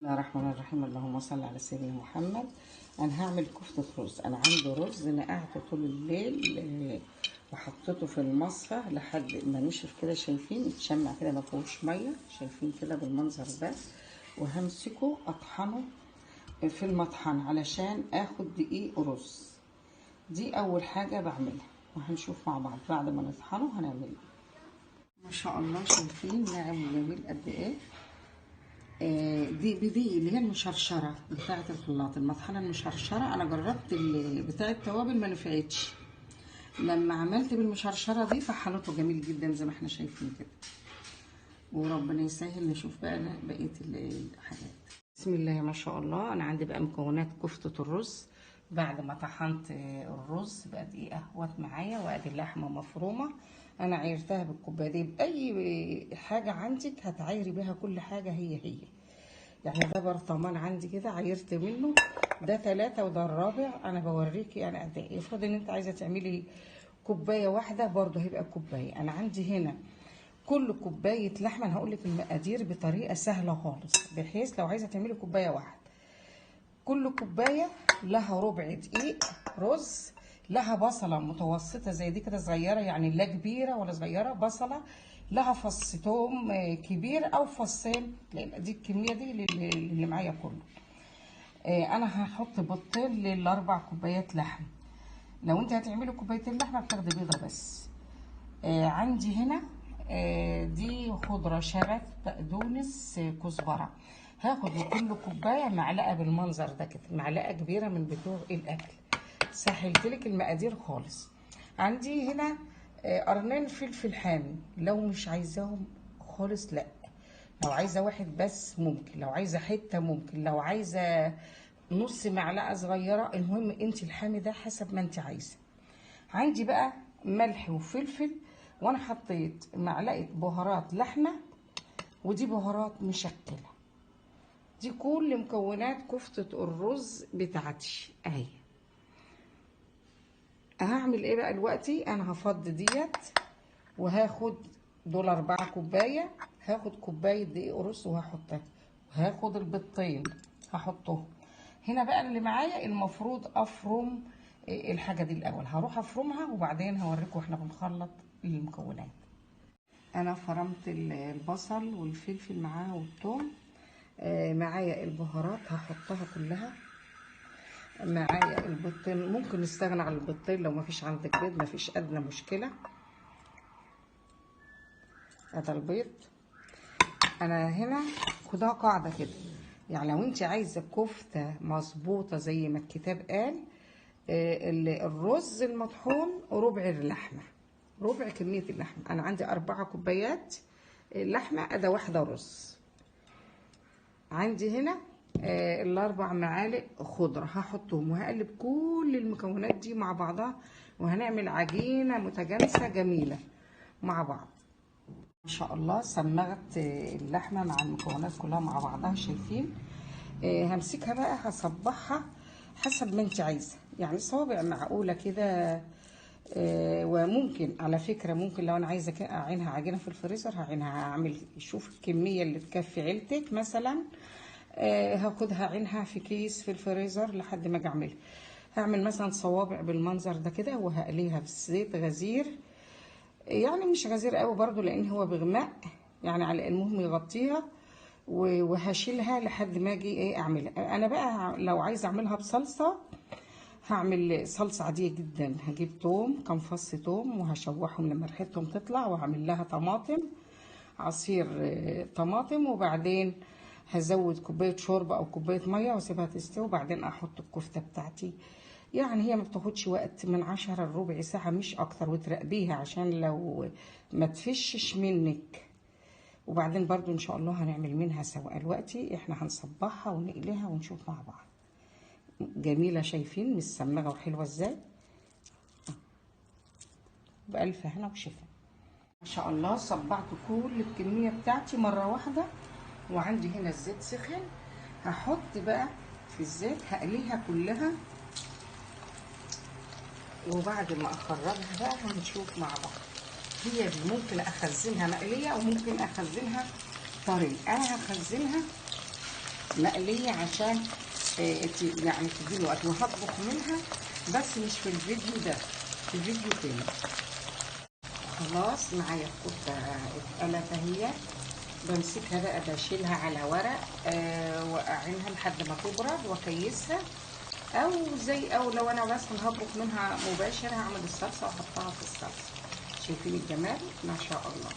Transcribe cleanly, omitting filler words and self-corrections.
بسم الله الرحمن الرحيم. اللهم صل على سيدنا محمد. انا هعمل كفتة رز. انا عندي رز نقعته طول الليل وحطيته في المصفى لحد ما نشف كده. شايفين اتشمع كده ما فيهوش ميه، شايفين كده بالمنظر ده. وهمسكه اطحنه في المطحن علشان اخد دقيق رز. دي اول حاجه بعملها وهنشوف مع بعض بعد ما نطحنه هنعمل ايه. ما شاء الله شايفين ناعم وجميل قد ايه. دي اللي هي المشرشره بتاعه الخلاط، المطحنه المشرشره. انا جربت بتاعه التوابل ما نفعتش، لما عملت بالمشرشره دي فحلته جميل جدا زي ما احنا شايفين كده. وربنا يسهل نشوف بقى بقيه الحاجات. بسم الله ما شاء الله. انا عندي بقى مكونات كفته الرز. بعد ما طحنت الرز بقى دقيق اهوت معايا، وادي اللحمه مفرومه. انا عيرتها بالكوبايه دي. باي حاجه عندك هتعيري بها كل حاجه هي يعني. ده برطمان عندي كده عيرت منه، ده 3 وده الرابع. انا بوريكي انا قد ايه. افرض ان انت عايزه تعملي كوبايه واحده برضه هيبقى كوبايه. انا عندي هنا كل كوبايه لحمه. انا هقول لك المقادير بطريقه سهله خالص، بحيث لو عايزه تعملي كوبايه واحده كل كوبايه لها ربع دقيق رز، لها بصله متوسطه زي دي كده صغيره، يعني لا كبيره ولا صغيره. بصله لها فص توم كبير او فصين، لان دي الكميه دي اللي معايا كله. انا هحط بيضتين للاربع كوبايات لحم. لو انت هتعملي كوبايتين لحمه بتاخدي بيضه بس. عندي هنا دي خضره، شبت، بقدونس، كزبره. هاخد لكل كوبايه معلقه بالمنظر ده كده، معلقه كبيره من بتوع الاكل. سهلتلك المقادير خالص. عندي هنا قرنين فلفل حامي، لو مش عايزاهم خالص لا. لو عايزه واحد بس ممكن، لو عايزه حته ممكن، لو عايزه نص معلقه صغيره. المهم انت الحامي ده حسب ما انت عايزه. عندي بقى ملح وفلفل، وانا حطيت معلقه بهارات لحمه، ودي بهارات مشكله. دي كل مكونات كفته الرز بتاعتي اهي. هعمل ايه بقى دلوقتي؟ انا هفضي ديت وهاخد دول 4 كوبايه. هاخد كوبايه دقيق رز وهحطها، وهاخد البيضتين هحطهم هنا. بقى اللي معايا المفروض افرم الحاجه دي الاول. هروح افرمها وبعدين هوريكم احنا بنخلط المكونات. انا فرمت البصل والفلفل معاه والثوم. معايا البهارات هحطها كلها. معايا البيضتين، ممكن نستغنى عن البيضتين لو مفيش عندك بيض، مفيش ادنى مشكله. هذا البيض. انا هنا خدها قاعده كده، يعني لو انت عايزه كفته مظبوطه زي ما الكتاب قال، الرز المطحون ربع اللحمه، ربع كميه اللحمه. انا عندي 4 كوبايات لحمه، ادي 1 رز. عندي هنا ال4 معالق خضره هحطهم، وهقلب كل المكونات دي مع بعضها، وهنعمل عجينه متجانسه جميله مع بعض. ما شاء الله صمغت اللحمه مع المكونات كلها مع بعضها. شايفين؟ همسكها بقى هصبحها حسب ما انت عايزه، يعني صوابع معقوله كده. وممكن على فكره، ممكن لو انا عايزه اعينها عجينه في الفريزر هعينها. هعمل شوف الكميه اللي تكفي عيلتك مثلا. هاخدها عينها في كيس في الفريزر لحد ما اجي اعملها. هعمل مثلا صوابع بالمنظر ده كده، وهقليها في زيت غزير، يعني مش غزير قوي برضو لان هو بغماء، يعني على المهم يغطيها. وهشيلها لحد ما اجي ايه اعملها. انا بقى لو عايزه اعملها بصلصه هعمل صلصه عاديه جدا. هجيب توم، كام فص توم، وهشوحهم لما ريحتهم تطلع، وهعمل لها طماطم، عصير طماطم. وبعدين هزود كوبايه شوربه او كوبايه ميه واسيبها تستوي، وبعدين احط الكفته بتاعتي. يعني هي ما بتاخدش وقت من 10 لربع ساعه مش اكتر، وتراقبيها عشان لو ما تفشش منك. وبعدين برضو ان شاء الله هنعمل منها سواء. دلوقتي احنا هنصبحها ونقليها ونشوف مع بعض. جميله، شايفين متسمغه وحلوه ازاي؟ بألف هنا وشفا. ما شاء الله صبعت كل الكميه بتاعتي مره واحده، وعندي هنا الزيت سخن. هحط بقى في الزيت هقليها كلها، وبعد ما اخرجها بقى هنشوف مع بعض. هي دي ممكن اخزنها مقليه وممكن اخزنها طري. انا هخزنها مقليه عشان يعني تديني وقت، وهطبخ منها بس مش في الفيديو ده، في فيديو تاني. خلاص معايا الكفته اتقلت اهي. بمسكها بقى بشيلها على ورق واعينها لحد ما تبرد واكيسها، او لو انا مثلا هطبخ منها مباشر هعمل الصلصه واحطها في الصلصه. شايفين الجمال ما شاء الله.